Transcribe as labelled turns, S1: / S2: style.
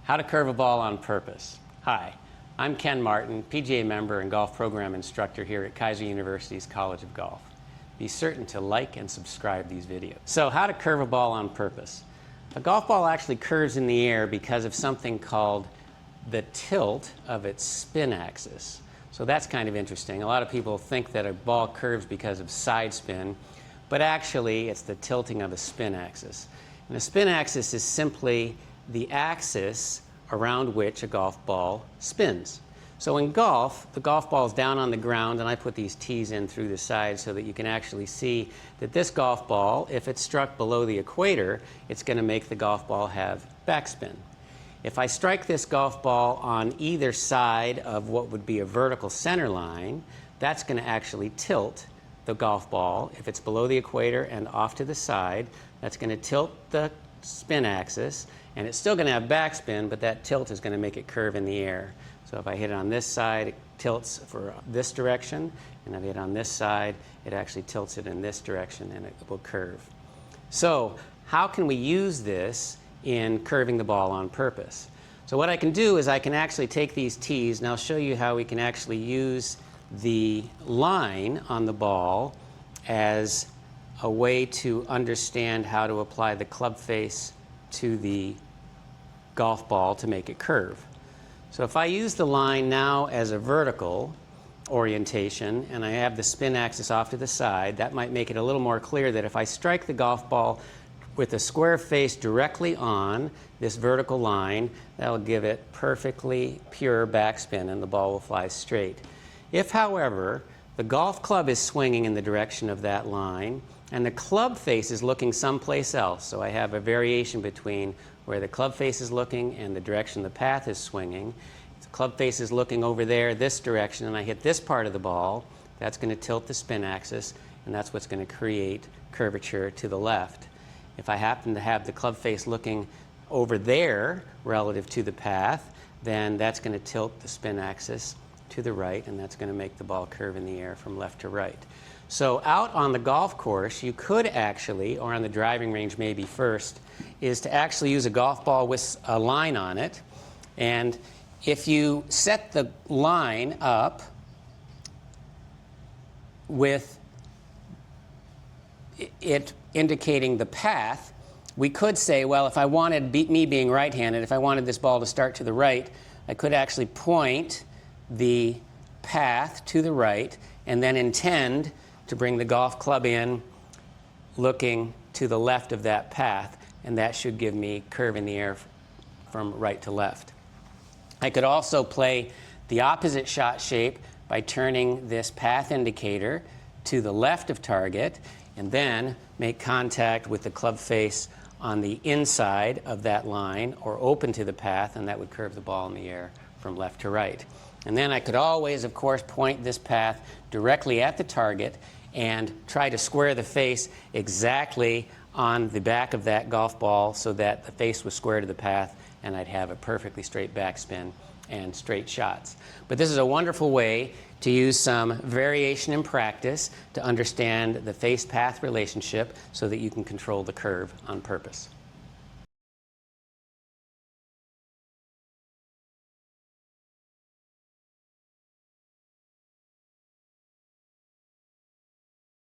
S1: How to curve a ball on purpose. Hi, I'm Ken Martin, PGA member and golf program instructor here at Keiser University's College of Golf. Be certain to like and subscribe these videos. So, how to curve a ball on purpose. A golf ball actually curves in the air because of something called the tilt of its spin axis. So that's kind of interesting. A lot of people think that a ball curves because of side spin, but actually it's the tilting of the spin axis. And the spin axis is simply the axis around which a golf ball spins. So in golf, the golf ball is down on the ground, and I put these tees in through the side so that you can actually see that this golf ball, if it's struck below the equator, it's going to make the golf ball have backspin. If I strike this golf ball on either side of what would be a vertical center line, that's going to actually tilt the golf ball. If it's below the equator and off to the side, that's going to tilt the spin axis, and it's still going to have backspin, but that tilt is going to make it curve in the air. So if I hit it on this side, it tilts for this direction, and if I hit it on this side, it actually tilts it in this direction, and it will curve. So how can we use this in curving the ball on purpose? So what I can do is I can actually take these tees, and I'll show you how we can actually use the line on the ball as a way to understand how to apply the club face to the golf ball to make it curve. So if I use the line now as a vertical orientation and I have the spin axis off to the side, that might make it a little more clear that if I strike the golf ball with a square face directly on this vertical line, that'll give it perfectly pure backspin and the ball will fly straight. If, however, the golf club is swinging in the direction of that line and the club face is looking someplace else, so I have a variation between where the club face is looking and the direction the path is swinging. If the club face is looking over there, this direction, and I hit this part of the ball, that's going to tilt the spin axis, and that's what's going to create curvature to the left. If I happen to have the club face looking over there relative to the path, then that's going to tilt the spin axis to the right, and that's going to make the ball curve in the air from left to right. So out on the golf course, you could actually, or on the driving range maybe first, is to actually use a golf ball with a line on it. And if you set the line up with it indicating the path, we could say, well, if I wanted, me being right-handed, if I wanted this ball to start to the right, I could actually point the path to the right and then intend to bring the golf club in looking to the left of that path, and that should give me curve in the air from right to left. I could also play the opposite shot shape by turning this path indicator to the left of target and then make contact with the club face on the inside of that line or open to the path, and that would curve the ball in the air from left to right. And then I could always, of course, point this path directly at the target and try to square the face exactly on the back of that golf ball so that the face was square to the path and I'd have a perfectly straight backspin and straight shots. But this is a wonderful way to use some variation in practice to understand the face-path relationship so that you can control the curve on purpose.